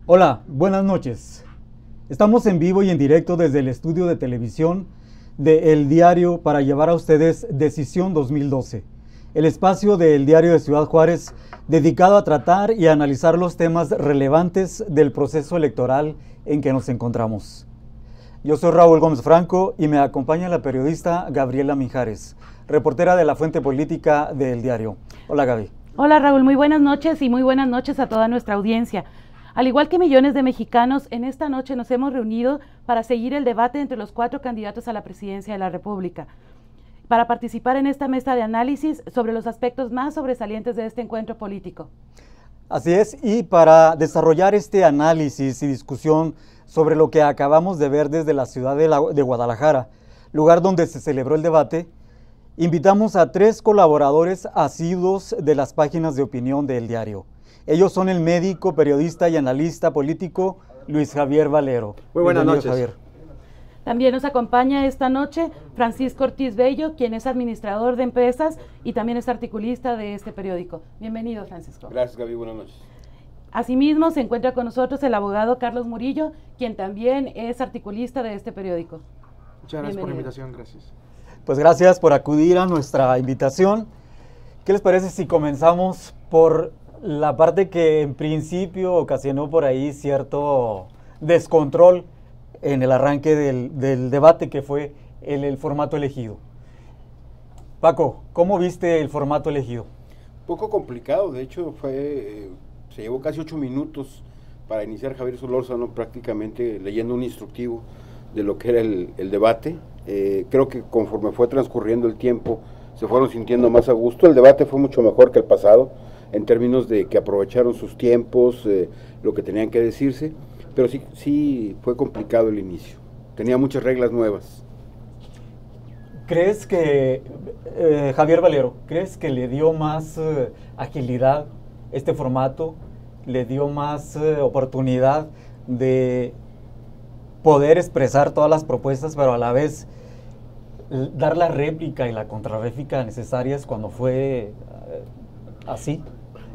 Hola, buenas noches. Estamos en vivo y en directo desde el estudio de televisión de El Diario para llevar a ustedes Decisión 2012, el espacio del Diario de Ciudad Juárez dedicado a tratar y a analizar los temas relevantes del proceso electoral en que nos encontramos. Yo soy Raúl Gómez Franco y me acompaña la periodista Gabriela Mijares, reportera de la Fuente Política de El Diario. Hola, Gaby. Hola, Raúl, muy buenas noches y muy buenas noches a toda nuestra audiencia. Al igual que millones de mexicanos, en esta noche nos hemos reunido para seguir el debate entre los 4 candidatos a la presidencia de la República, para participar en esta mesa de análisis sobre los aspectos más sobresalientes de este encuentro político. Así es, y para desarrollar este análisis y discusión sobre lo que acabamos de ver desde la ciudad de Guadalajara, lugar donde se celebró el debate, invitamos a 3 colaboradores asiduos de las páginas de opinión de El Diario. Ellos son el médico, periodista y analista político Luis Javier Valero. Muy buenas noches. Javier. También nos acompaña esta noche Francisco Ortiz Bello, quien es administrador de empresas y también es articulista de este periódico. Bienvenido, Francisco. Gracias, Gaby. Buenas noches. Asimismo, se encuentra con nosotros el abogado Carlos Murillo, quien también es articulista de este periódico. Muchas gracias por la invitación, gracias. Pues gracias por acudir a nuestra invitación. ¿Qué les parece si comenzamos por la parte que en principio ocasionó por ahí cierto descontrol en el arranque del debate, que fue el formato elegido? Paco, ¿cómo viste el formato elegido? Un poco complicado, de hecho se llevó casi 8 minutos para iniciar Javier Solórzano prácticamente leyendo un instructivo de lo que era el debate. Creo que conforme fue transcurriendo el tiempo se fueron sintiendo más a gusto. El debate fue mucho mejor que el pasado en términos de que aprovecharon sus tiempos, lo que tenían que decirse, pero sí fue complicado el inicio, tenía muchas reglas nuevas. ¿Crees que, Javier Valero, crees que le dio más agilidad este formato, le dio más oportunidad de poder expresar todas las propuestas, pero a la vez dar la réplica y la contrarréplica necesarias cuando fue así?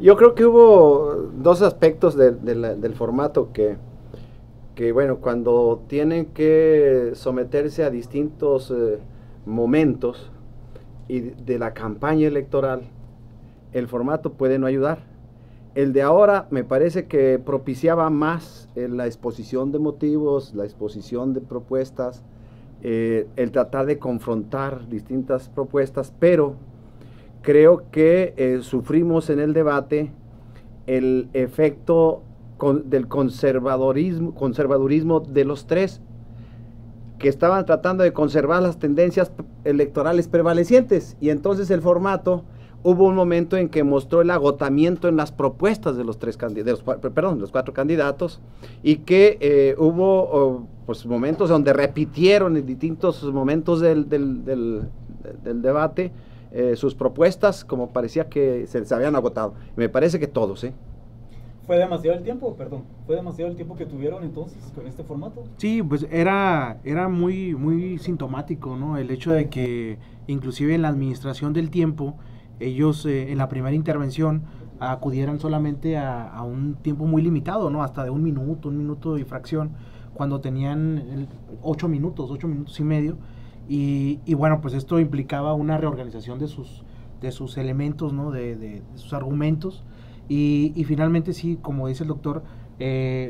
Yo creo que hubo 2 aspectos del formato que, bueno, cuando tienen que someterse a distintos momentos y de la campaña electoral, el formato puede no ayudar. El de ahora me parece que propiciaba más la exposición de motivos, la exposición de propuestas, el tratar de confrontar distintas propuestas, pero creo que sufrimos en el debate el efecto del conservadurismo de los 3, que estaban tratando de conservar las tendencias electorales prevalecientes, y entonces el formato, hubo un momento en que mostró el agotamiento en las propuestas de los 4 candidatos, y que hubo pues momentos donde repitieron en distintos momentos del debate sus propuestas, como parecía que se les habían agotado. Me parece que todos, ¿Fue demasiado el tiempo, ¿Fue demasiado el tiempo que tuvieron entonces con este formato? Sí, pues era muy sintomático, ¿no? El hecho de que inclusive en la administración del tiempo, ellos en la primera intervención acudieran solamente a un tiempo muy limitado, ¿no? Hasta de un minuto y fracción, cuando tenían 8 minutos y medio. Y bueno, pues esto implicaba una reorganización de sus elementos, ¿no? De sus argumentos. Y finalmente sí, como dice el doctor,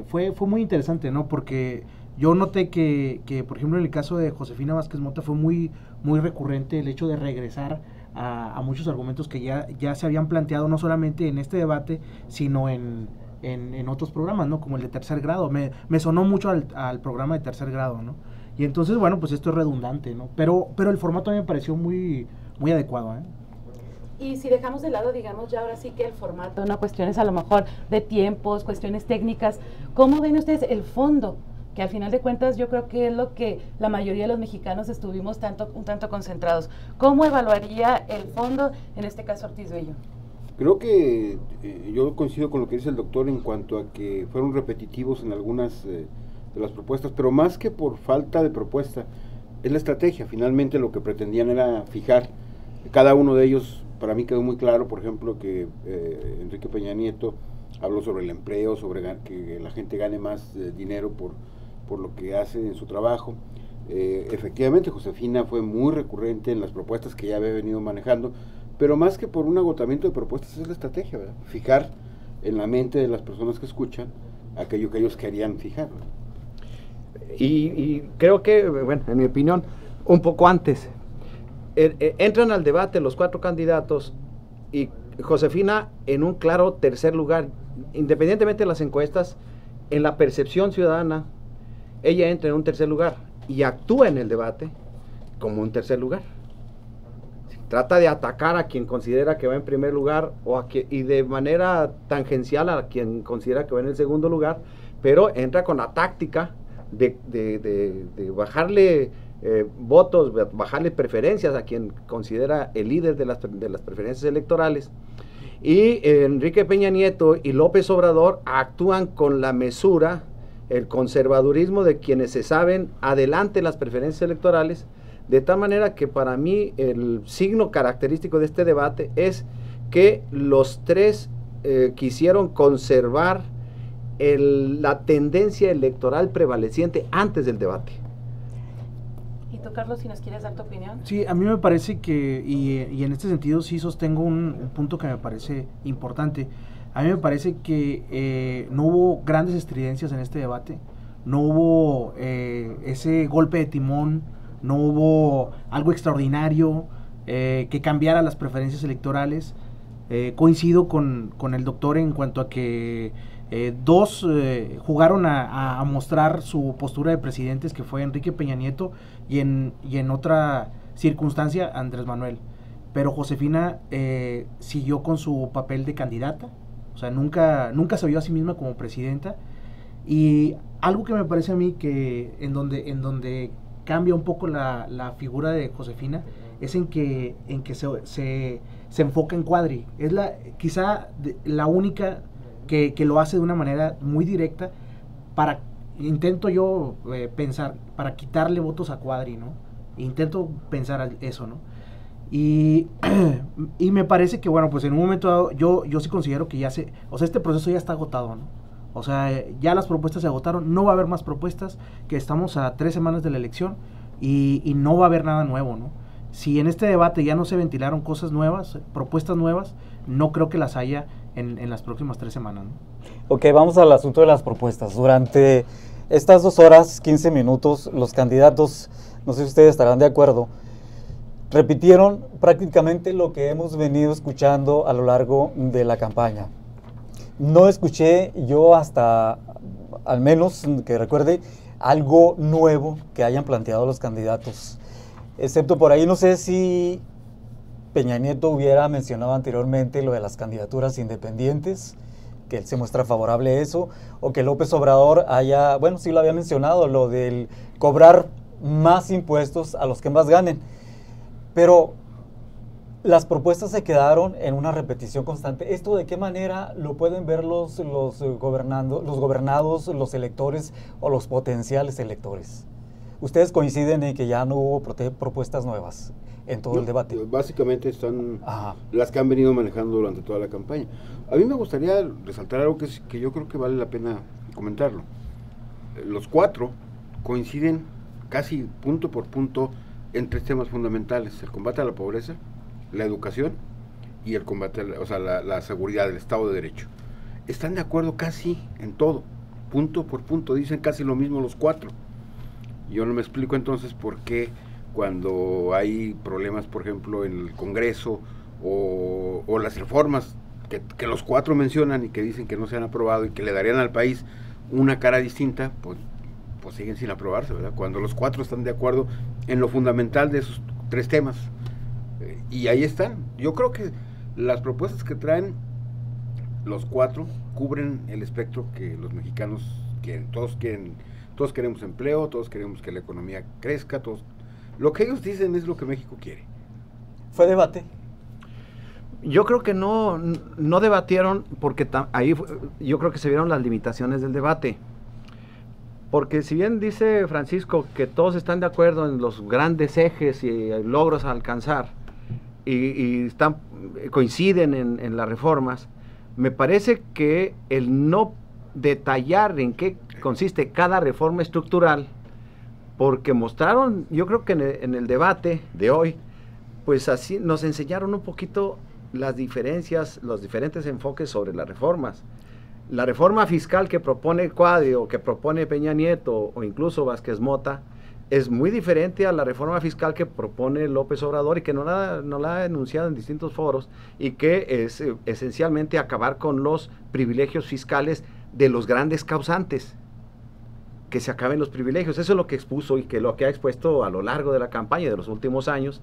fue muy interesante, ¿no? Porque yo noté que, por ejemplo, en el caso de Josefina Vázquez Mota fue muy recurrente el hecho de regresar a muchos argumentos que ya se habían planteado, no solamente en este debate, sino en otros programas, ¿no? Como el de Tercer Grado. Me sonó mucho al programa de Tercer Grado, ¿no? Y entonces, bueno, pues esto es redundante, ¿no? Pero el formato a mí me pareció muy adecuado, Y si dejamos de lado, digamos, ya ahora sí que el formato, ¿no? Cuestiones a lo mejor de tiempos, cuestiones técnicas, ¿cómo ven ustedes el fondo? Que al final de cuentas yo creo que es lo que la mayoría de los mexicanos estuvimos un tanto concentrados. ¿Cómo evaluaría el fondo, en este caso Ortiz Bello? Creo que yo coincido con lo que dice el doctor en cuanto a que fueron repetitivos en algunas de las propuestas, pero más que por falta de propuesta, es la estrategia. Finalmente lo que pretendían era fijar cada uno de ellos Para mí quedó muy claro, por ejemplo, que Enrique Peña Nieto habló sobre el empleo, sobre que la gente gane más dinero por lo que hace en su trabajo. Efectivamente, Josefina fue muy recurrente en las propuestas que ya había venido manejando, pero más que por un agotamiento de propuestas es la estrategia, ¿verdad? Fijar en la mente de las personas que escuchan aquello que ellos querían fijar, ¿verdad? Y creo que, bueno, en mi opinión, un poco antes, entran al debate los 4 candidatos y Josefina en un claro tercer lugar, independientemente de las encuestas, en la percepción ciudadana, ella entra en un tercer lugar y actúa en el debate como un tercer lugar. Trata de atacar a quien considera que va en primer lugar y de manera tangencial a quien considera que va en el segundo lugar, pero entra con la táctica de bajarle votos, bajarle preferencias a quien considera el líder de las preferencias electorales. Y Enrique Peña Nieto y López Obrador actúan con la mesura, el conservadurismo de quienes se saben adelante las preferencias electorales, de tal manera que para mí el signo característico de este debate es que los tres quisieron conservar la tendencia electoral prevaleciente antes del debate. ¿Y tú, Carlos, si nos quieres dar tu opinión? Sí, a mí me parece que, y en este sentido sí sostengo un punto que me parece importante. A mí me parece que no hubo grandes estridencias en este debate, no hubo ese golpe de timón, no hubo algo extraordinario que cambiara las preferencias electorales. Coincido con el doctor en cuanto a que dos jugaron a mostrar su postura de presidentes, que fue Enrique Peña Nieto y en otra circunstancia Andrés Manuel. Pero Josefina siguió con su papel de candidata, o sea, nunca se vio a sí misma como presidenta. Y algo que me parece a mí que en donde cambia un poco la figura de Josefina es en que se enfoca en Cuadri. Es quizá la única que lo hace de una manera muy directa intento yo pensar, para quitarle votos a Cuadri, ¿no? Intento pensar eso, ¿no? Y me parece que, bueno, pues en un momento dado, yo sí considero que este proceso ya está agotado, ¿no? O sea, ya las propuestas se agotaron, no va a haber más propuestas, que estamos a 3 semanas de la elección y no va a haber nada nuevo, ¿no? Si en este debate ya no se ventilaron cosas nuevas, propuestas nuevas, no creo que las haya en las próximas 3 semanas, ¿no? Ok, vamos al asunto de las propuestas. Durante estas 2 horas, 15 minutos, los candidatos, no sé si ustedes estarán de acuerdo, repitieron prácticamente lo que hemos venido escuchando a lo largo de la campaña. No escuché yo hasta, al menos que recuerde, algo nuevo que hayan planteado los candidatos. Excepto por ahí, no sé si Peña Nieto hubiera mencionado anteriormente lo de las candidaturas independientes, que él se muestra favorable a eso, o que López Obrador haya, bueno, sí lo había mencionado, lo del cobrar más impuestos a los que más ganen. Pero las propuestas se quedaron en una repetición constante. ¿Esto de qué manera lo pueden ver los gobernados, los electores o los potenciales electores? ¿Ustedes coinciden en que ya no hubo propuestas nuevas en todo el debate? Básicamente están las que han venido manejando durante toda la campaña. A mí me gustaría resaltar algo que yo creo que vale la pena comentarlo. Los 4 coinciden casi punto por punto en 3 temas fundamentales: el combate a la pobreza, la educación y el combate, la seguridad, el Estado de Derecho. Están de acuerdo casi en todo, punto por punto, dicen casi lo mismo los 4. Yo no me explico entonces por qué cuando hay problemas, por ejemplo, en el Congreso o las reformas que los 4 mencionan y que dicen que no se han aprobado y que le darían al país una cara distinta, pues siguen sin aprobarse, ¿verdad? Cuando los 4 están de acuerdo en lo fundamental de esos 3 temas. Y ahí están. Yo creo que las propuestas que traen los 4 cubren el espectro que los mexicanos quieren. Todos queremos empleo, todos queremos que la economía crezca, lo que ellos dicen es lo que México quiere. ¿Fue debate? Yo creo que no debatieron porque yo creo que se vieron las limitaciones del debate. Porque si bien dice Francisco que todos están de acuerdo en los grandes ejes y logros a alcanzar, y coinciden en las reformas, me parece que el no detallar en qué consiste cada reforma estructural, porque mostraron, yo creo que en el debate de hoy, pues así nos enseñaron un poquito las diferencias, los diferentes enfoques sobre las reformas. La reforma fiscal que propone Cuadri o que propone Peña Nieto o incluso Vázquez Mota es muy diferente a la reforma fiscal que propone López Obrador y que no la ha enunciado en distintos foros, y que es esencialmente acabar con los privilegios fiscales de los grandes causantes, que se acaben los privilegios. Eso es lo que expuso y que lo que ha expuesto a lo largo de la campaña de los últimos años,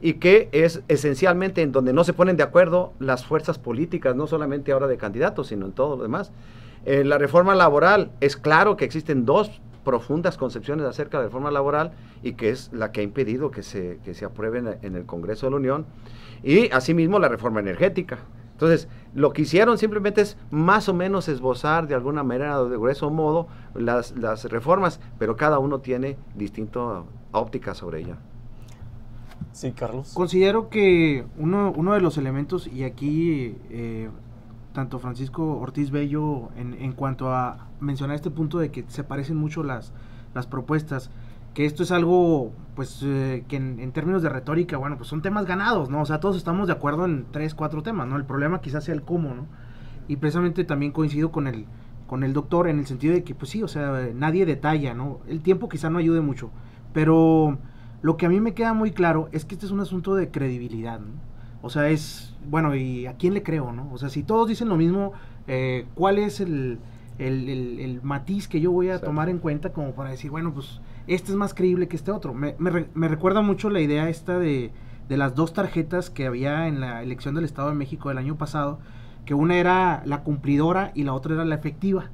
y que es esencialmente en donde no se ponen de acuerdo las fuerzas políticas, no solamente ahora de candidatos, sino en todo lo demás. La reforma laboral, es claro que existen dos profundas concepciones acerca de la reforma laboral, y que es la que ha impedido que se apruebe en el Congreso de la Unión, y asimismo la reforma energética. Entonces, lo que hicieron simplemente es más o menos esbozar de alguna manera, de grueso modo, las reformas, pero cada uno tiene distinta óptica sobre ella. Sí, Carlos. Considero que uno de los elementos, y aquí tanto Francisco Ortiz Bello, en cuanto a mencionar este punto de que se parecen mucho las propuestas, que esto es algo, pues, que en términos de retórica, bueno, pues son temas ganados, ¿no? O sea, todos estamos de acuerdo en 3, 4 temas, ¿no? El problema quizás sea el cómo, ¿no? Y precisamente también coincido con el doctor en el sentido de que, pues sí, o sea, nadie detalla, ¿no? El tiempo quizá no ayude mucho, pero lo que a mí me queda muy claro es que este es un asunto de credibilidad, ¿no? O sea, es, bueno, ¿y a quién le creo, no? O sea, si todos dicen lo mismo, ¿cuál es el matiz que yo voy a tomar en cuenta como para decir, bueno, pues este es más creíble que este otro? Me recuerda mucho la idea esta de las dos tarjetas que había en la elección del Estado de México del año pasado, que una era la cumplidora y la otra era la efectiva.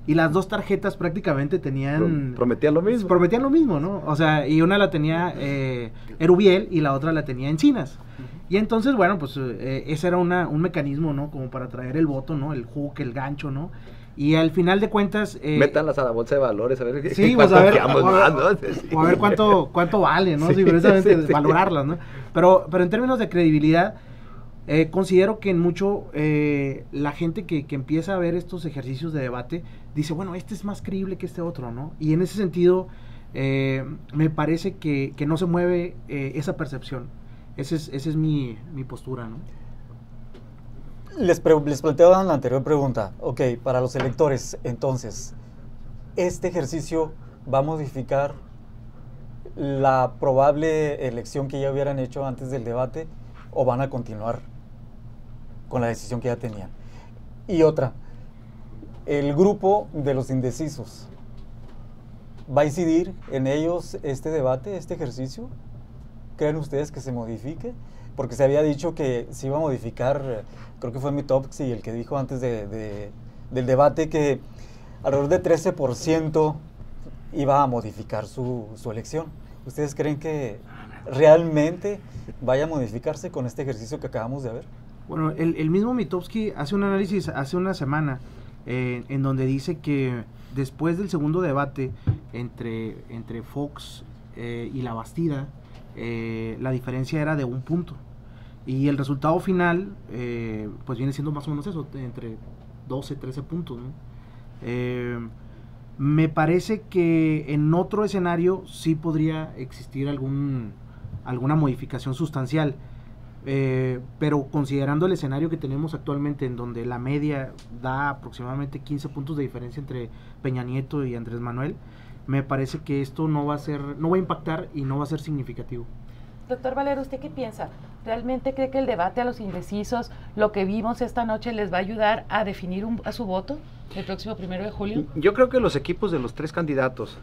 Y las dos tarjetas prácticamente tenían... Prometían lo mismo. Prometían lo mismo, ¿no? O sea, y una la tenía Erubiel y la otra la tenía Encinas. Y entonces, bueno, pues ese era un mecanismo, ¿no? Como para traer el voto, ¿no? El hook, el gancho, ¿no? Y al final de cuentas... métanlas a la bolsa de valores, a ver sí, pues a ver cuánto vale, ¿no? Sí, precisamente valorarlas, ¿no? Pero en términos de credibilidad, considero que en mucho la gente que empieza a ver estos ejercicios de debate dice, bueno, este es más creíble que este otro, ¿no? Y en ese sentido, me parece que no se mueve esa percepción. Esa es mi postura, ¿no? Les planteaba en la anterior pregunta, ok, para los electores, entonces, ¿este ejercicio va a modificar la probable elección que ya hubieran hecho antes del debate, o van a continuar con la decisión que ya tenían? Y otra, el grupo de los indecisos, ¿va a incidir en ellos este debate, este ejercicio? ¿Creen ustedes que se modifique? Porque se había dicho que se iba a modificar, creo que fue Mitofsky el que dijo antes del debate que alrededor de 13% iba a modificar su elección. ¿Ustedes creen que realmente vaya a modificarse con este ejercicio que acabamos de ver? Bueno, el mismo Mitofsky hace un análisis hace una semana en donde dice que después del segundo debate entre Fox y La Bastida, la diferencia era de 1 punto, y el resultado final pues viene siendo más o menos eso, entre 12, 13 puntos, ¿no? Me parece que en otro escenario sí podría existir alguna modificación sustancial, pero considerando el escenario que tenemos actualmente, en donde la media da aproximadamente 15 puntos de diferencia entre Peña Nieto y Andrés Manuel, me parece que esto no va a impactar y no va a ser significativo. Doctor Valero, ¿usted qué piensa? ¿Realmente cree que el debate a los indecisos, lo que vimos esta noche, les va a ayudar a definir a su voto el próximo 1 de julio? Yo creo que los equipos de los 3 candidatos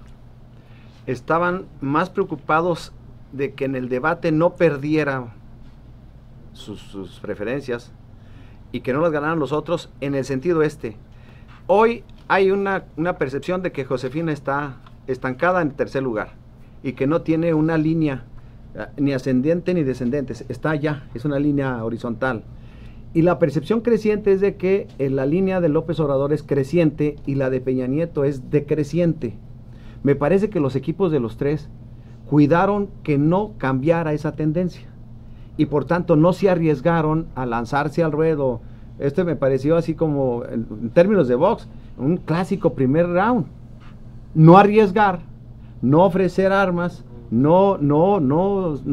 estaban más preocupados de que en el debate no perdieran sus preferencias y que no las ganaran los otros, en el sentido hoy hay una percepción de que Josefina está estancada en tercer lugar y que no tiene una línea ni ascendente ni descendente, está allá, es una línea horizontal. Y la percepción creciente es de que la línea de López Obrador es creciente y la de Peña Nieto es decreciente. Me parece que los equipos de los 3 cuidaron que no cambiara esa tendencia. y por tanto no se arriesgaron a lanzarse al ruedo. Este me pareció así como, en términos de box, un clásico primer round. No arriesgar, no ofrecer armas, no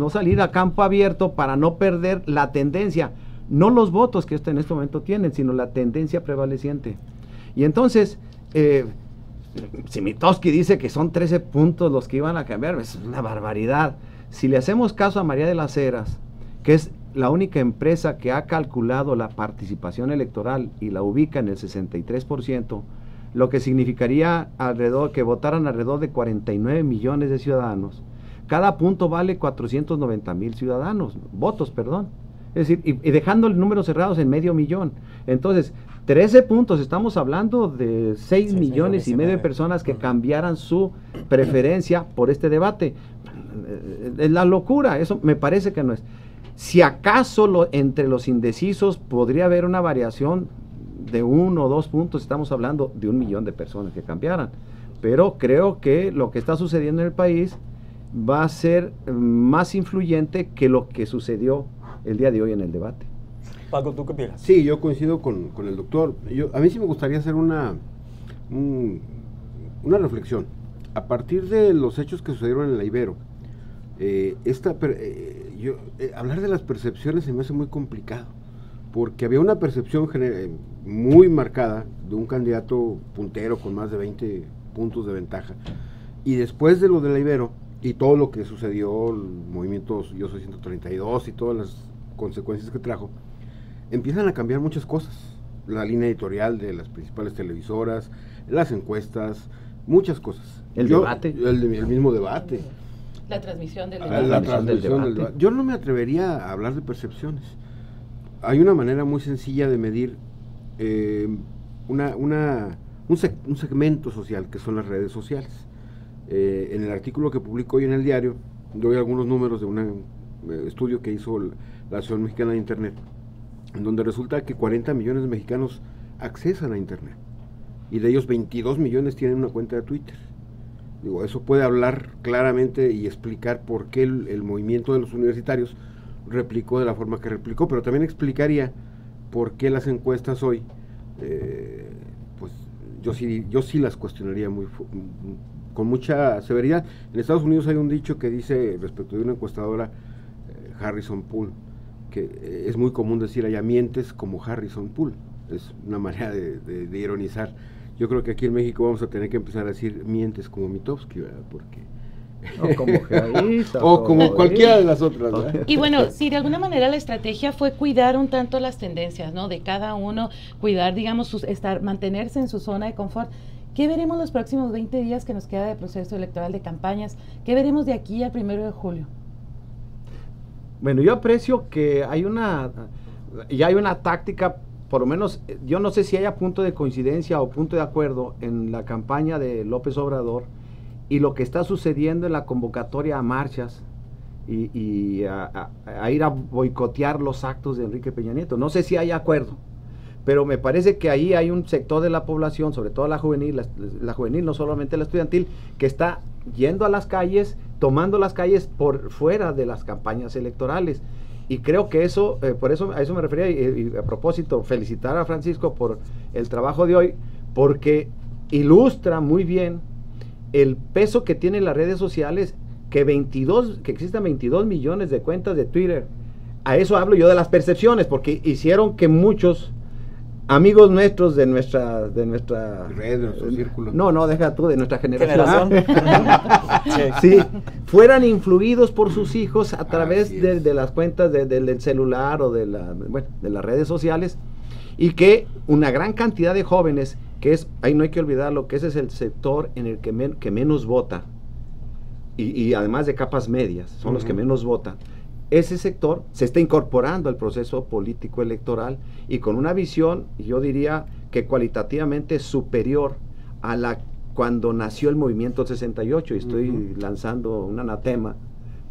salir a campo abierto para no perder la tendencia, no los votos que en este momento tienen, sino la tendencia prevaleciente. Y entonces, si Mitofsky dice que son 13 puntos los que iban a cambiar, es una barbaridad. Si le hacemos caso a María de las Heras, que es la única empresa que ha calculado la participación electoral y la ubica en el 63%, lo que significaría que votaran alrededor de 49 millones de ciudadanos. Cada punto vale 490,000 votos. Es decir, y dejando el número cerrados en 500,000. Entonces, 13 puntos, estamos hablando de 6 millones y medio de personas que cambiaran su preferencia por este debate. Es la locura, eso me parece que no es. Si acaso entre los indecisos podría haber una variación de 1 o 2 puntos, estamos hablando de 1 millón de personas que cambiaran. Pero creo que lo que está sucediendo en el país va a ser más influyente que lo que sucedió el día de hoy en el debate. Paco, ¿tú qué piensas? Sí, yo coincido con el doctor. A mí sí me gustaría hacer una reflexión. A partir de los hechos que sucedieron en la Ibero, hablar de las percepciones se me hace muy complicado, porque había una percepción muy marcada de un candidato puntero con más de 20 puntos de ventaja, y después de lo de la Ibero y todo lo que sucedió, el movimiento Yo Soy 132 y todas las consecuencias que trajo, empiezan a cambiar muchas cosas, la línea editorial de las principales televisoras, las encuestas, muchas cosas. El debate. El mismo debate. La transmisión del debate. Yo no me atrevería a hablar de percepciones. Hay una manera muy sencilla de medir un segmento social, que son las redes sociales. En el artículo que publico hoy en el diario, doy algunos números de un estudio que hizo la Asociación Mexicana de Internet, en donde resulta que 40 millones de mexicanos accesan a Internet, y de ellos 22 millones tienen una cuenta de Twitter. Digo, eso puede hablar claramente y explicar por qué el movimiento de los universitarios replicó de la forma que replicó, pero también explicaría por qué las encuestas hoy, pues yo sí las cuestionaría con mucha severidad. En Estados Unidos hay un dicho que dice, respecto de una encuestadora, Harrison Poole, que es muy común decir allá, mientes como Harrison Poole. Es una manera de ironizar. Yo creo que aquí en México vamos a tener que empezar a decir mientes como Mitofsky, ¿verdad? Porque o como Jaisa, o como cualquiera de las otras, ¿verdad? Y bueno, si de alguna manera la estrategia fue cuidar un tanto las tendencias, ¿no? De cada uno, cuidar, digamos, mantenerse en su zona de confort. ¿Qué veremos los próximos 20 días que nos queda de proceso electoral, de campañas? ¿Qué veremos de aquí al 1 de julio? Bueno, yo aprecio que ya hay una táctica, por lo menos, yo no sé si haya punto de coincidencia o punto de acuerdo en la campaña de López Obrador y lo que está sucediendo en la convocatoria a marchas y a ir a boicotear los actos de Enrique Peña Nieto. No sé si hay acuerdo, pero me parece que ahí hay un sector de la población, sobre todo la juvenil, no solamente la estudiantil, que está yendo a las calles, tomando las calles por fuera de las campañas electorales. Y creo que eso, a eso me refería, y a propósito, felicitar a Francisco por el trabajo de hoy, porque ilustra muy bien el peso que tienen las redes sociales, que existan 22 millones de cuentas de Twitter. A eso hablo yo de las percepciones, porque hicieron que muchos amigos nuestros de nuestra red, de nuestro círculo. No, deja tú, de nuestra generación. Sí, fueran influidos por sus hijos a través de las cuentas del celular o de las redes sociales, y que una gran cantidad de jóvenes, ahí no hay que olvidarlo, que ese es el sector en el que menos vota, y además de capas medias, son los que menos votan. Ese sector se está incorporando al proceso político electoral y con una visión, yo diría que cualitativamente superior a la cuando nació el movimiento del 68, y estoy lanzando un anatema,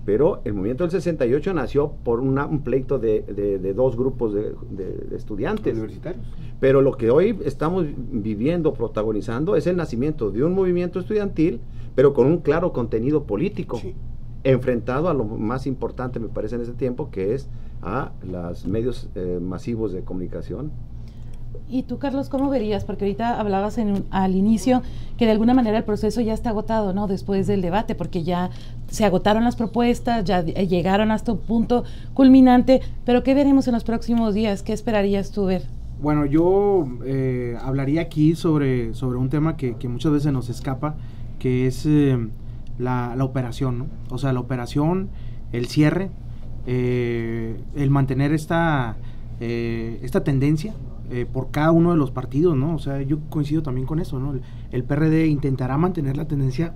pero el movimiento del 68 nació por un pleito de dos grupos de estudiantes universitarios. Pero lo que hoy estamos viviendo, protagonizando, es el nacimiento de un movimiento estudiantil, pero con un claro contenido político. Sí. enfrentado a lo más importante, me parece, en ese tiempo, que es a los medios masivos de comunicación. Y tú, Carlos, ¿cómo verías? Porque ahorita hablabas al inicio que de alguna manera el proceso ya está agotado, ¿no? Después del debate, porque ya se agotaron las propuestas, ya llegaron hasta un punto culminante, pero ¿qué veremos en los próximos días? ¿Qué esperarías tú ver? Bueno, yo hablaría aquí sobre un tema que muchas veces nos escapa, que es la operación, ¿no? O sea, la operación, el cierre, el mantener esta tendencia por cada uno de los partidos, ¿no? O sea, yo coincido también con eso, ¿no? El PRD intentará mantener la tendencia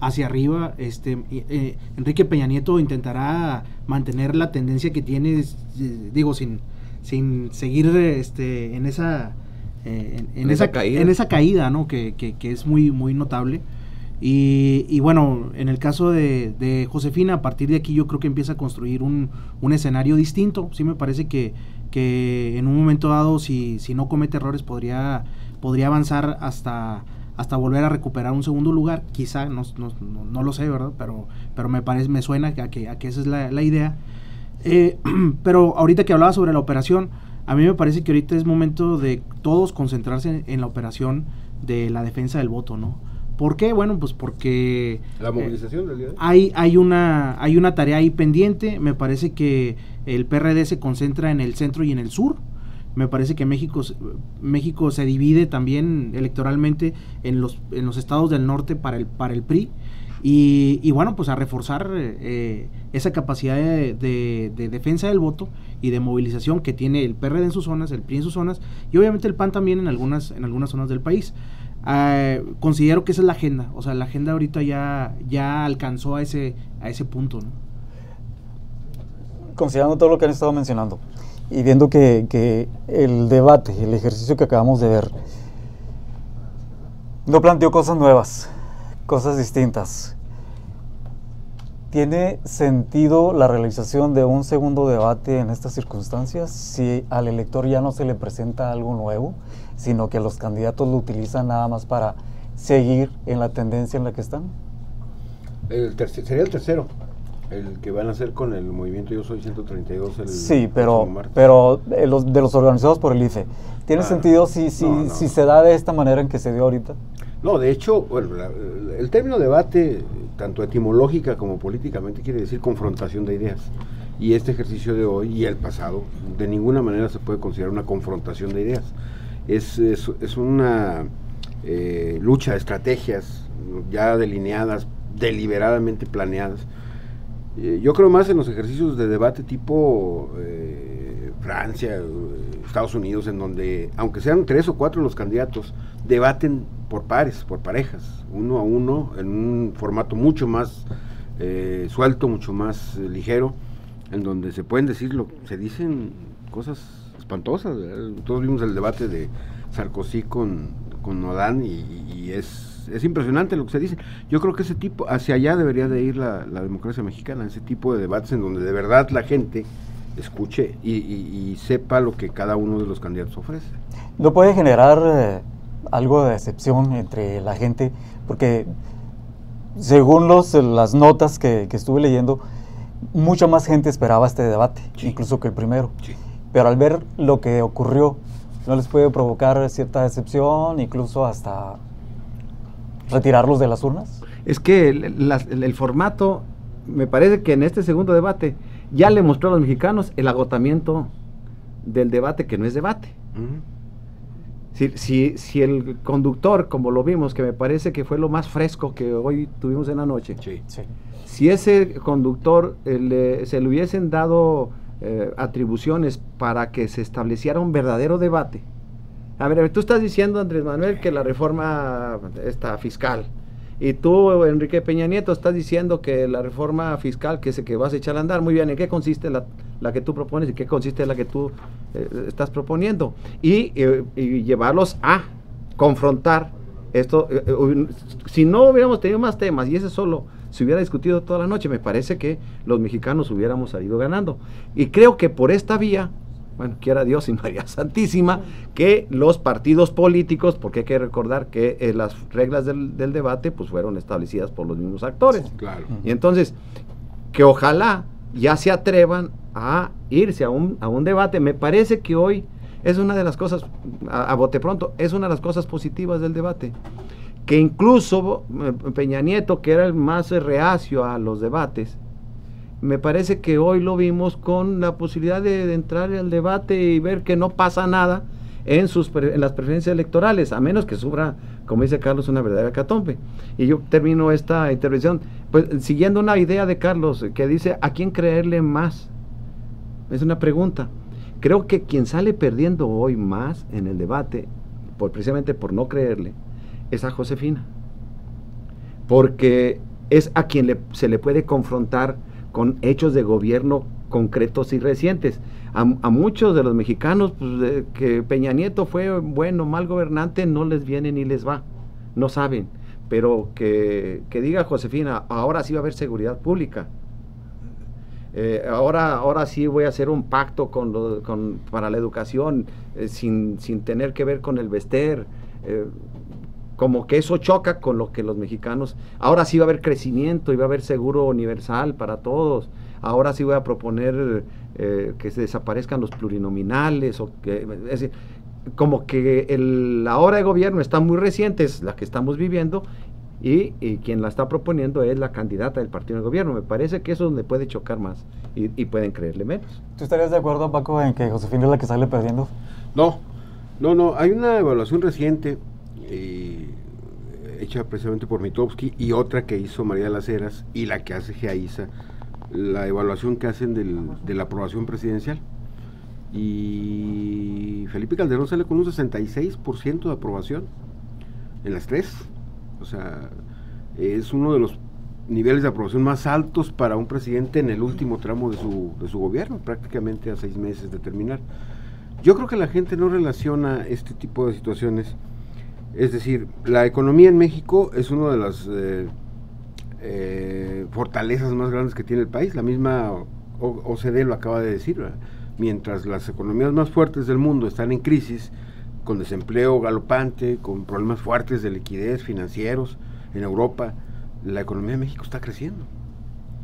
hacia arriba, Enrique Peña Nieto intentará mantener la tendencia que tiene, digo, sin seguir en esa caída, ¿no? Que es muy, muy notable. Y bueno, en el caso de Josefina, a partir de aquí yo creo que empieza a construir un escenario distinto. Sí me parece que en un momento dado, si no comete errores, podría avanzar hasta volver a recuperar un segundo lugar. Quizá, no lo sé, ¿verdad? Pero me suena a que esa es la idea. Pero ahorita que hablaba sobre la operación, a mí me parece que ahorita es momento de todos concentrarse en la operación de la defensa del voto, ¿no? ¿Por qué? Bueno, pues porque la movilización del día de hoy. Hay una tarea ahí pendiente. Me parece que el PRD se concentra en el centro y en el sur. Me parece que México se divide también electoralmente en los estados del norte para el PRI. Y bueno, pues a reforzar esa capacidad de defensa del voto y de movilización que tiene el PRD en sus zonas, el PRI en sus zonas, y obviamente el PAN también en algunas zonas del país. Considero que esa es la agenda, o sea, la agenda ahorita ya alcanzó a ese punto, ¿no? Considerando todo lo que han estado mencionando y viendo que el debate, el ejercicio que acabamos de ver, no planteó cosas nuevas, cosas distintas. ¿Tiene sentido la realización de un segundo debate en estas circunstancias si al elector ya no se le presenta algo nuevo, sino que los candidatos lo utilizan nada más para seguir en la tendencia en la que están? Sería el tercero, el que van a hacer con el movimiento Yo Soy 132. Sí, pero de los organizados por el IFE. ¿Tiene sentido si se da de esta manera en que se dio ahorita? No, de hecho, bueno, el término debate, tanto etimológica como políticamente, quiere decir confrontación de ideas. Y este ejercicio de hoy y el pasado, de ninguna manera se puede considerar una confrontación de ideas. Es una lucha de estrategias ya delineadas, deliberadamente planeadas. Yo creo más en los ejercicios de debate tipo Francia, Estados Unidos, en donde, aunque sean 3 o 4 los candidatos, debaten por pares, por parejas, uno a uno, en un formato mucho más suelto, mucho más ligero, en donde se pueden se dicen cosas espantosas, ¿verdad? Todos vimos el debate de Sarkozy con Nodán y es impresionante lo que se dice. Yo creo que hacia allá debería de ir la democracia mexicana, ese tipo de debates en donde de verdad la gente escuche y sepa lo que cada uno de los candidatos ofrece. ¿No puede generar algo de decepción entre la gente? Porque según las notas que estuve leyendo, mucha más gente esperaba este debate, incluso que el primero. Sí. Pero al ver lo que ocurrió, ¿no les puede provocar cierta decepción, incluso hasta retirarlos de las urnas? Es que el formato, me parece que en este segundo debate ya le mostró a los mexicanos el agotamiento del debate, que no es debate. Si el conductor, como lo vimos, que me parece que fue lo más fresco que hoy tuvimos en la noche, si ese conductor se le hubiesen dado atribuciones para que se estableciera un verdadero debate. A ver, tú estás diciendo, Andrés Manuel, que la reforma fiscal, y tú, Enrique Peña Nieto, estás diciendo que la reforma fiscal que vas a echar a andar. Muy bien, ¿en qué consiste la que tú propones y qué consiste la que tú estás proponiendo? Y llevarlos a confrontar esto. Si no hubiéramos tenido más temas y ese solo se hubiera discutido toda la noche, me parece que los mexicanos hubiéramos salido ganando. Y creo que por esta vía bueno, quiera Dios y María Santísima, que los partidos políticos, porque hay que recordar que las reglas del debate pues fueron establecidas por los mismos actores. Claro. Y entonces, que ojalá ya se atrevan a irse a un debate. Me parece que hoy es una de las cosas, a bote pronto, es una de las cosas positivas del debate. Que incluso Peña Nieto, que era el más reacio a los debates, me parece que hoy lo vimos con la posibilidad de entrar al debate y ver que no pasa nada en las preferencias electorales, a menos que sufra, como dice Carlos, una verdadera hecatombe. Y yo termino esta intervención pues siguiendo una idea de Carlos que dice, ¿a quién creerle más? Es una pregunta. Creo que quien sale perdiendo hoy más en el debate, precisamente por no creerle, es a Josefina, porque es a quien se le puede confrontar con hechos de gobierno concretos y recientes. A muchos de los mexicanos, pues, que Peña Nieto fue bueno o mal gobernante, no les viene ni les va, no saben, pero que diga Josefina, ahora sí va a haber seguridad pública, ahora sí voy a hacer un pacto para la educación, sin tener que ver con el Bester, como que eso choca con lo que los mexicanos, ahora sí va a haber crecimiento y va a haber seguro universal para todos, ahora sí voy a proponer que se desaparezcan los plurinominales, es decir, como que la hora de gobierno está muy reciente, es la que estamos viviendo, y quien la está proponiendo es la candidata del partido de gobierno. Me parece que eso es donde puede chocar más y pueden creerle menos. ¿Tú estarías de acuerdo, Paco, en que Josefina es la que sale perdiendo? No, hay una evaluación reciente hecha precisamente por Mitofsky y otra que hizo María de las Heras y la que hace Geaiza, la evaluación que hacen de la aprobación presidencial, y Felipe Calderón sale con un 66% de aprobación en las tres. O sea, es uno de los niveles de aprobación más altos para un presidente en el último tramo de su gobierno, prácticamente a 6 meses de terminar. Yo creo que la gente no relaciona este tipo de situaciones. Es decir, la economía en México es una de las fortalezas más grandes que tiene el país. La misma OCDE lo acaba de decir, ¿verdad? Mientras las economías más fuertes del mundo están en crisis, con desempleo galopante, con problemas fuertes de liquidez financieros en Europa, la economía de México está creciendo.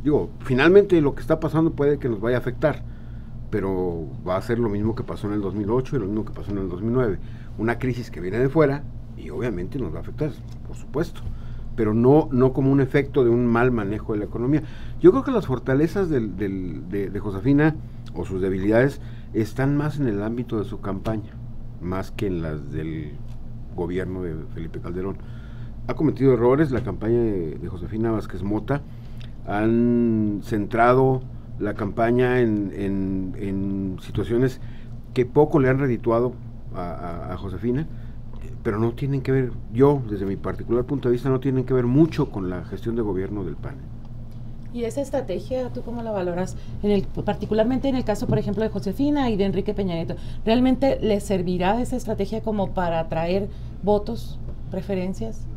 Digo, finalmente lo que está pasando puede que nos vaya a afectar, pero va a ser lo mismo que pasó en el 2008 y lo mismo que pasó en el 2009. Una crisis que viene de fuera y obviamente nos va a afectar, por supuesto, pero no como un efecto de un mal manejo de la economía. Yo creo que las fortalezas de Josefina, o sus debilidades, están más en el ámbito de su campaña, más que en las del gobierno de Felipe Calderón. Ha cometido errores la campaña de Josefina Vázquez Mota, han centrado la campaña en situaciones que poco le han redituado a Josefina, pero no tienen que ver, yo desde mi particular punto de vista, no tienen que ver mucho con la gestión de gobierno del PAN. ¿Y esa estrategia, tú cómo la valoras? Particularmente en el caso, por ejemplo, de Josefina y de Enrique Peña Nieto, ¿realmente les servirá esa estrategia como para atraer votos, preferencias?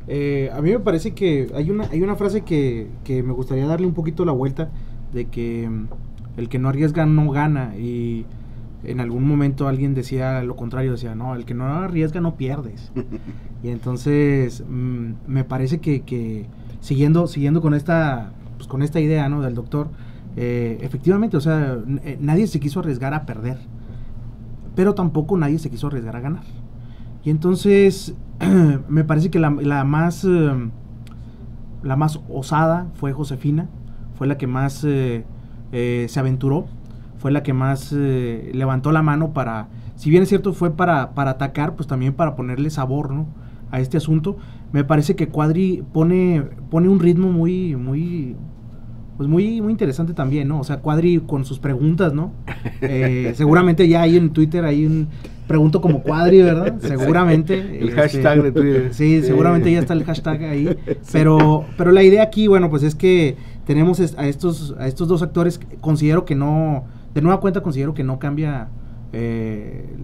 A mí me parece que hay una frase que me gustaría darle un poquito la vuelta, de que el que no arriesga no gana, y en algún momento alguien decía lo contrario, decía, no, el que no arriesga no pierdes. Y entonces me parece que siguiendo con esta idea, ¿no?, del doctor, efectivamente, o sea, nadie se quiso arriesgar a perder, pero tampoco nadie se quiso arriesgar a ganar. Y entonces me parece que la más osada fue Josefina, fue la que más se aventuró, fue la que más levantó la mano para, si bien es cierto, fue para atacar, pues también para ponerle sabor, ¿no?, a este asunto. Me parece que Cuadri pone un ritmo muy interesante también, ¿no? O sea, Cuadri con sus preguntas, ¿no? Seguramente ya hay en Twitter, pregunto como Cuadri, ¿verdad? Seguramente. El hashtag de Twitter. Sí, seguramente ya está el hashtag ahí. Pero la idea aquí, bueno, pues es que tenemos a estos dos actores. Considero que no, de nueva cuenta considero que no cambia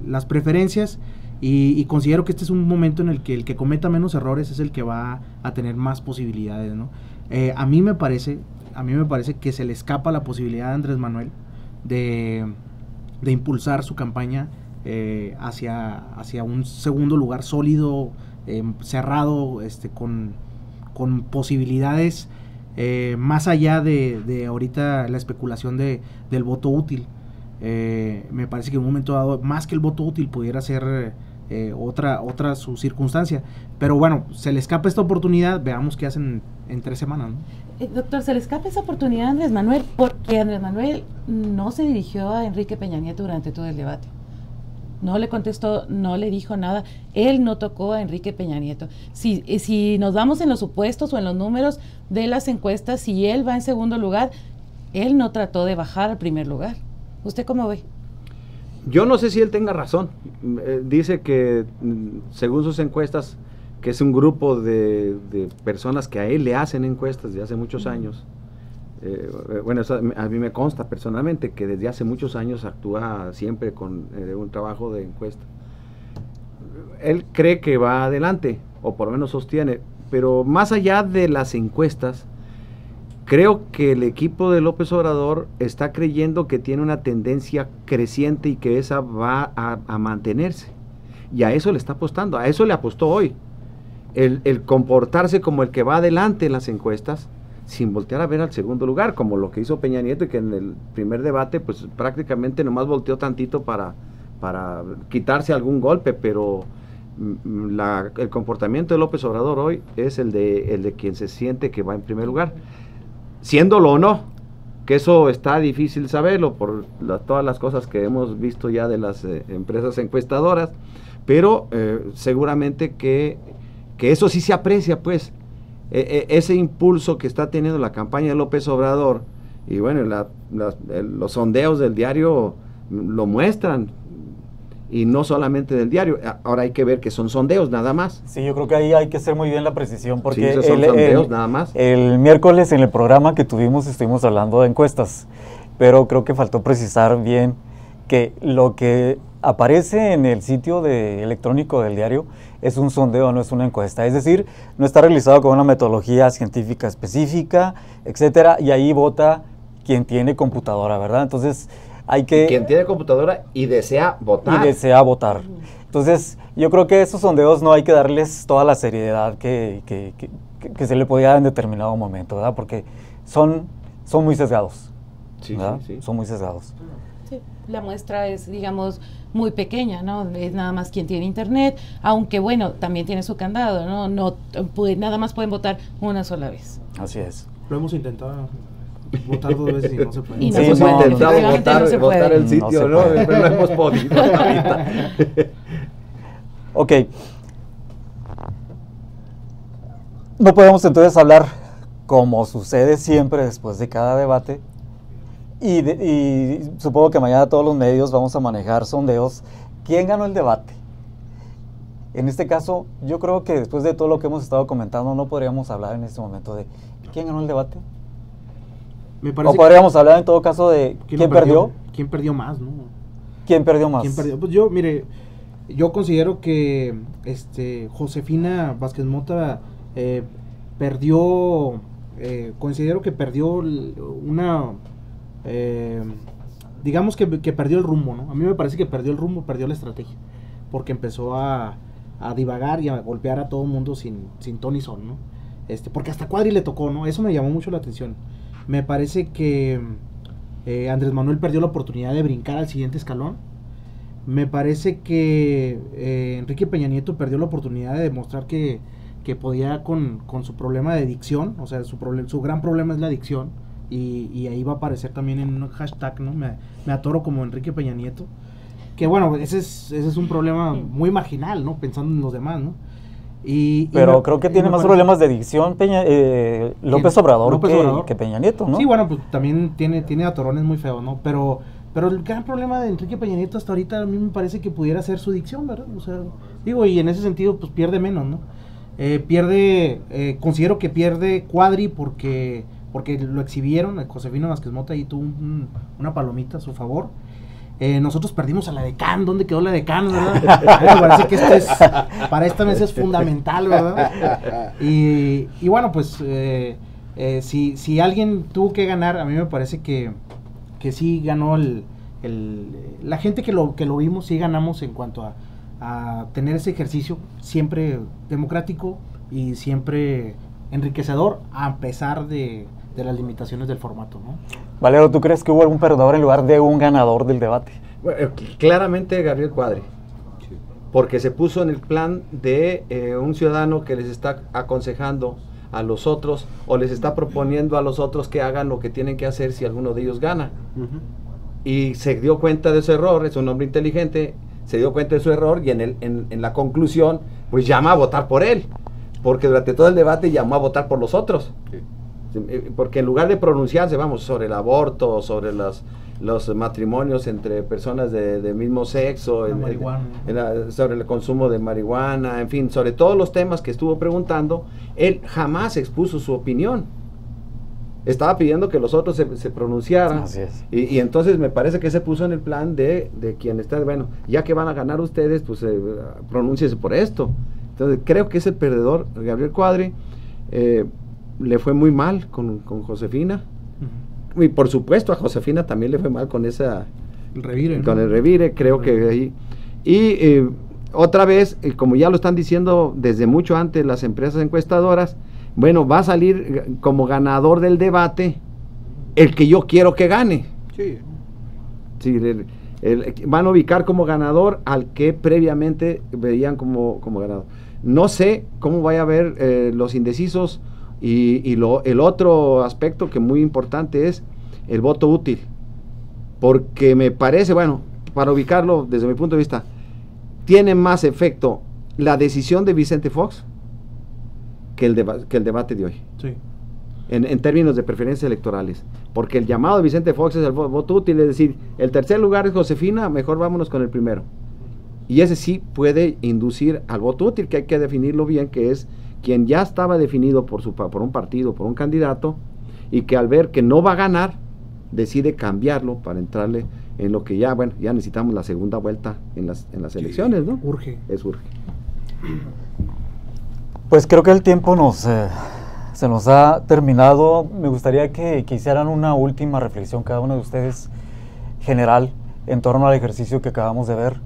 las preferencias, y considero que este es un momento en el que cometa menos errores es el que va a tener más posibilidades, ¿no? A mí me parece que se le escapa la posibilidad a Andrés Manuel de impulsar su campaña hacia un segundo lugar sólido, cerrado, con posibilidades más allá de ahorita la especulación del voto útil. Me parece que en un momento dado, más que el voto útil, pudiera ser otra su circunstancia. Pero bueno, se le escapa esta oportunidad, veamos qué hacen en 3 semanas, ¿no? Doctor, se le escapa esa oportunidad a Andrés Manuel porque Andrés Manuel no se dirigió a Enrique Peña Nieto durante todo el debate. No le contestó, no le dijo nada. Él no tocó a Enrique Peña Nieto. Si nos vamos en los supuestos o en los números de las encuestas, si él va en segundo lugar, él no trató de bajar al primer lugar. ¿Usted cómo ve? Yo no sé si él tenga razón. Dice que, según sus encuestas, que es un grupo de personas que a él le hacen encuestas desde hace muchos años. Bueno, eso a mí me consta personalmente que desde hace muchos años actúa siempre con un trabajo de encuesta. Él cree que va adelante, o por lo menos sostiene, pero más allá de las encuestas, creo que el equipo de López Obrador está creyendo que tiene una tendencia creciente y que esa va a mantenerse. Y a eso le está apostando, a eso le apostó hoy. El comportarse como el que va adelante en las encuestas, sin voltear a ver al segundo lugar, como lo que hizo Peña Nieto, y que en el primer debate pues prácticamente nomás volteó tantito para quitarse algún golpe, pero el comportamiento de López Obrador hoy es el de quien se siente que va en primer lugar, siéndolo o no, que eso está difícil saberlo por todas las cosas que hemos visto ya de las empresas encuestadoras, pero seguramente que eso sí se aprecia, pues, ese impulso que está teniendo la campaña de López Obrador, y bueno, los sondeos del diario lo muestran, y no solamente del diario. Ahora hay que ver que son sondeos nada más. Sí, yo creo que ahí hay que hacer muy bien la precisión, porque sí, son sondeos nada más. El miércoles en el programa que tuvimos estuvimos hablando de encuestas, pero creo que faltó precisar bien que lo que aparece en el sitio electrónico del diario es un sondeo, no es una encuesta, es decir, no está realizado con una metodología científica específica, etcétera, y ahí vota quien tiene computadora, ¿verdad? Entonces hay que... Quien tiene computadora y desea votar. Y desea votar. Entonces yo creo que esos sondeos no hay que darles toda la seriedad que se le podía dar en determinado momento, ¿verdad? Porque son muy sesgados, ¿verdad? Sí. Son muy sesgados. Sí, la muestra es, digamos, muy pequeña, ¿no? Es nada más quien tiene internet, aunque bueno, también tiene su candado, ¿no? Nada más pueden votar una sola vez. Así es. Lo hemos intentado votar 2 veces y no se puede. Y no hemos intentado votar el sitio, ¿no? Pero no hemos podido. Ok. No podemos entonces hablar, como sucede siempre después de cada debate, y supongo que mañana todos los medios vamos a manejar sondeos. ¿Quién ganó el debate? En este caso, yo creo que después de todo lo que hemos estado comentando, no podríamos hablar en este momento de ¿quién ganó el debate? O podríamos hablar en todo caso de ¿quién perdió? ¿Quién perdió más, no? ¿Quién perdió más? ¿Quién perdió? Pues yo, mire, yo considero que Josefina Vázquez Mota perdió, considero que perdió una... digamos que perdió el rumbo, ¿no? A mí me parece que perdió el rumbo, perdió la estrategia, porque empezó a divagar y a golpear a todo el mundo sin ton ni son, ¿no? Porque hasta Cuadri le tocó, ¿no? Eso me llamó mucho la atención. Me parece que Andrés Manuel perdió la oportunidad de brincar al siguiente escalón. Me parece que Enrique Peña Nieto perdió la oportunidad de demostrar que podía con su problema de adicción, o sea, su gran problema es la adicción. Y ahí va a aparecer también en un hashtag, ¿no? Me atoro como Enrique Peña Nieto. Que bueno, ese es un problema muy marginal, ¿no? Pensando en los demás, ¿no? Pero creo que tiene más problemas de adicción López Obrador que Peña Nieto, ¿no? Sí, bueno, pues también tiene atorones muy feos, ¿no? Pero el gran problema de Enrique Peña Nieto hasta ahorita a mí me parece que pudiera ser su adicción, ¿verdad? O sea, digo, y en ese sentido pues pierde menos, ¿no? Considero que pierde Cuadri porque lo exhibieron, Josefina Vázquez Mota ahí tuvo una palomita a su favor. Nosotros perdimos a la decán. ¿Dónde quedó la decán, verdad? Me parece que para esta mesa es fundamental, ¿verdad? Y bueno, pues si alguien tuvo que ganar, a mí me parece que sí ganó la gente que lo vimos, sí ganamos en cuanto a tener ese ejercicio siempre democrático y siempre enriquecedor, a pesar de las limitaciones del formato, ¿no? Valero, ¿tú crees que hubo algún perdedor en lugar de un ganador del debate? Bueno, claramente Gabriel Cuadri, porque se puso en el plan de un ciudadano que les está aconsejando a los otros o les está proponiendo a los otros que hagan lo que tienen que hacer si alguno de ellos gana. Y se dio cuenta de su error, es un hombre inteligente, se dio cuenta de su error y en la conclusión pues llama a votar por él, porque durante todo el debate llamó a votar por los otros. Porque en lugar de pronunciarse, vamos, sobre el aborto, sobre los matrimonios entre personas de mismo sexo, sobre el consumo de marihuana, en fin, sobre todos los temas que estuvo preguntando, él jamás expuso su opinión. Estaba pidiendo que los otros se pronunciaran. Así es. Y entonces me parece que se puso en el plan de quien está, bueno, ya que van a ganar ustedes, pues pronúnciese por esto. Entonces creo que es el perdedor, Gabriel Cuadri. Le fue muy mal con Josefina. Y por supuesto a Josefina también le fue mal con esa el revire, con ¿no? el revire, creo que ahí. Y otra vez, como ya lo están diciendo desde mucho antes las empresas encuestadoras, bueno, va a salir como ganador del debate el que yo quiero que gane. Sí. Sí, van a ubicar como ganador al que previamente veían como ganador. No sé cómo vaya a ver los indecisos. Y el otro aspecto que muy importante es el voto útil, porque me parece, bueno, para ubicarlo desde mi punto de vista, tiene más efecto la decisión de Vicente Fox que el debate de hoy, Sí. en términos de preferencias electorales, porque el llamado de Vicente Fox es el voto útil, es decir, el tercer lugar es Josefina, mejor vámonos con el primero, y ese sí puede inducir al voto útil, que hay que definirlo bien, que es quien ya estaba definido por un partido, por un candidato, y que al ver que no va a ganar, decide cambiarlo para entrarle en lo que ya, bueno, ya necesitamos la segunda vuelta en las elecciones, ¿no? Urge. Es urge. Pues creo que el tiempo se nos ha terminado. Me gustaría que hicieran una última reflexión cada uno de ustedes, general, en torno al ejercicio que acabamos de ver,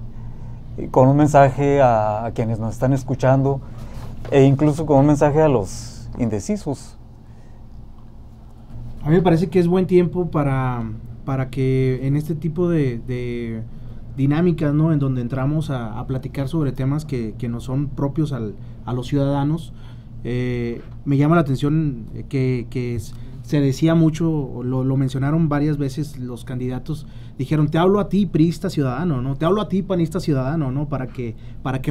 con un mensaje a quienes nos están escuchando, e incluso con un mensaje a los indecisos. A mí me parece que es buen tiempo para que en este tipo de dinámicas, ¿no?, en donde entramos a platicar sobre temas que nos son propios a los ciudadanos, me llama la atención que se decía mucho, lo mencionaron varias veces los candidatos, dijeron, te hablo a ti, priista ciudadano, ¿no? Te hablo a ti, panista ciudadano, ¿no? Para que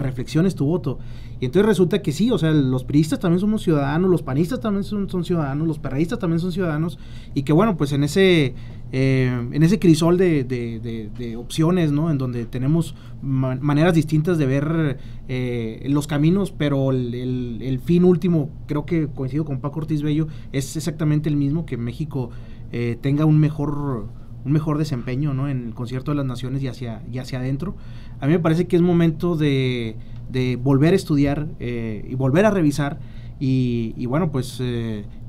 reflexiones tu voto. Y entonces resulta que sí, o sea, los priistas también somos ciudadanos, los panistas también son ciudadanos, los perreístas también son ciudadanos, y que bueno, pues en ese crisol de opciones, ¿no?, en donde tenemos maneras distintas de ver los caminos, pero el fin último, creo que coincido con Paco Ortiz Bello, es exactamente el mismo, que México tenga un mejor desempeño, ¿no?, en el concierto de las naciones y hacia adentro. A mí me parece que es momento de volver a estudiar y volver a revisar y bueno, pues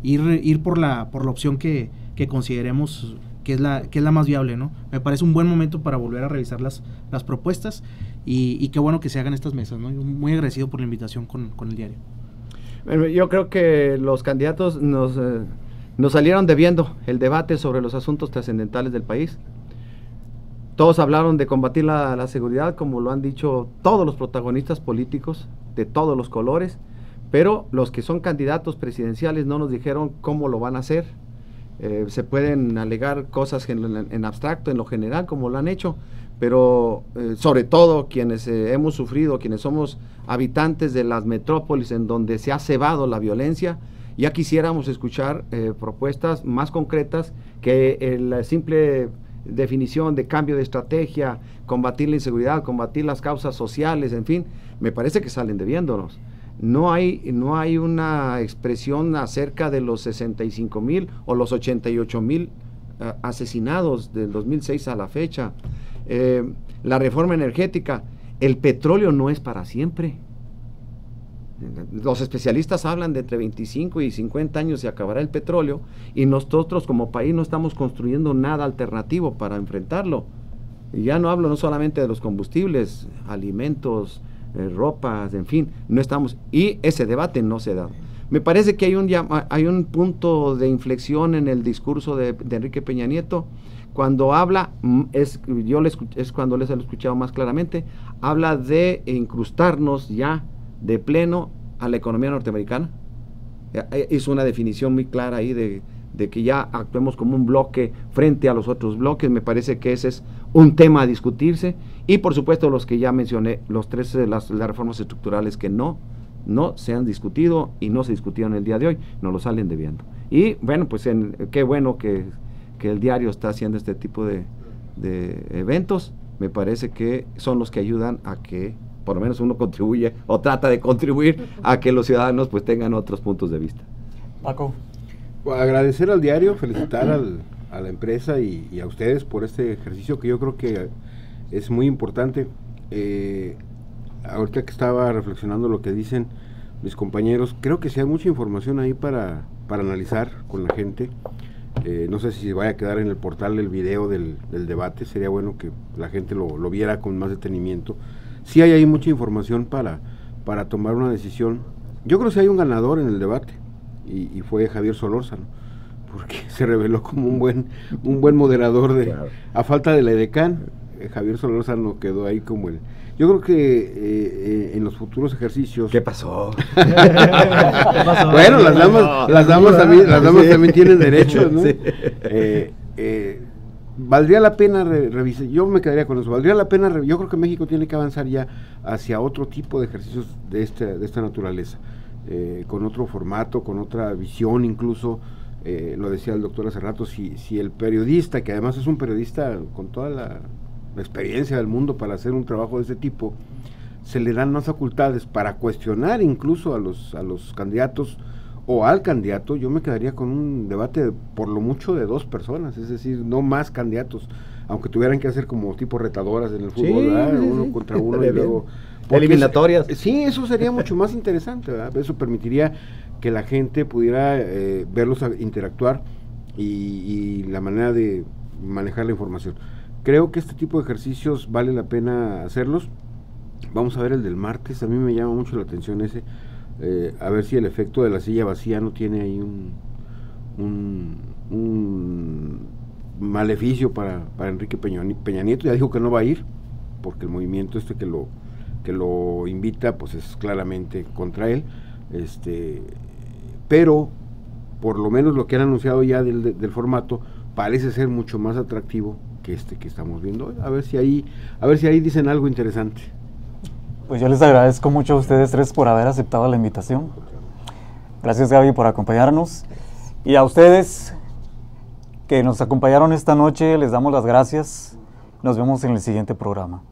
ir por la opción que consideremos que es la más viable, ¿no? Me parece un buen momento para volver a revisar las propuestas y qué bueno que se hagan estas mesas, ¿no? Yo muy agradecido por la invitación con el diario. Bueno, yo creo que los candidatos nos salieron debiendo el debate sobre los asuntos trascendentales del país. Todos hablaron de combatir la seguridad, como lo han dicho todos los protagonistas políticos de todos los colores, pero los que son candidatos presidenciales no nos dijeron cómo lo van a hacer. Se pueden alegar cosas en abstracto, en lo general, como lo han hecho, pero sobre todo quienes hemos sufrido, quienes somos habitantes de las metrópolis en donde se ha cebado la violencia, ya quisiéramos escuchar propuestas más concretas que la simple definición de cambio de estrategia, combatir la inseguridad, combatir las causas sociales, en fin, me parece que salen debiéndonos. No hay una expresión acerca de los 65,000 o los 88,000 asesinados del 2006 a la fecha. La reforma energética, el petróleo no es para siempre. Los especialistas hablan de entre 25 y 50 años se acabará el petróleo y nosotros como país no estamos construyendo nada alternativo para enfrentarlo. Y ya no hablo no solamente de los combustibles, alimentos, ropas, en fin, no estamos, y ese debate no se da. Me parece que hay un punto de inflexión en el discurso de Enrique Peña Nieto, cuando habla, es cuando les he escuchado más claramente, habla de incrustarnos ya de pleno a la economía norteamericana. Hizo una definición muy clara ahí de que ya actuemos como un bloque frente a los otros bloques. Me parece que ese es un tema a discutirse, y por supuesto los que ya mencioné, los tres, las reformas estructurales que no se han discutido y no se discutieron el día de hoy, nos lo salen debiendo. Y bueno, pues qué bueno que el diario está haciendo este tipo de eventos. Me parece que son los que ayudan a que por lo menos uno contribuye o trata de contribuir a que los ciudadanos pues tengan otros puntos de vista. Paco. Agradecer al diario, felicitar a la empresa y a ustedes por este ejercicio que yo creo que es muy importante. Ahorita que estaba reflexionando lo que dicen mis compañeros, creo que sí hay mucha información ahí para analizar con la gente. No sé si vaya a quedar en el portal el video del debate, sería bueno que la gente lo viera con más detenimiento. Sí hay ahí mucha información para tomar una decisión. Yo creo que sí hay un ganador en el debate, y fue Javier Solórzano, porque se reveló como un buen moderador Claro. A falta de la edecán. Javier Solórzano quedó ahí como el... Yo creo que en los futuros ejercicios... ¿Qué pasó? Bueno, las damas también tienen derechos, ¿no? Sí. Valdría la pena revisar, yo me quedaría con eso, valdría la pena, yo creo que México tiene que avanzar ya hacia otro tipo de ejercicios de esta naturaleza, con otro formato, con otra visión incluso. Lo decía el doctor hace rato, si el periodista, que además es un periodista con toda la experiencia del mundo para hacer un trabajo de ese tipo, se le dan más facultades para cuestionar incluso a los candidatos o al candidato, yo me quedaría con un debate por lo mucho de 2 personas, es decir, no más candidatos, aunque tuvieran que hacer como tipo retadoras en el fútbol, ¿verdad? Uno contra uno y luego... eliminatorias. Sí, eso sería mucho más interesante, ¿verdad? Eso permitiría que la gente pudiera verlos interactuar y la manera de manejar la información. Creo que este tipo de ejercicios vale la pena hacerlos. Vamos a ver el del martes, a mí me llama mucho la atención ese, a ver si el efecto de la silla vacía no tiene ahí un maleficio para Enrique Peña Nieto. Ya dijo que no va a ir, porque el movimiento que lo invita pues es claramente contra él, pero por lo menos lo que han anunciado ya del formato parece ser mucho más atractivo que que estamos viendo hoy. A ver si ahí dicen algo interesante. Pues yo les agradezco mucho a ustedes tres por haber aceptado la invitación. Gracias, Gaby, por acompañarnos. Y a ustedes que nos acompañaron esta noche, les damos las gracias. Nos vemos en el siguiente programa.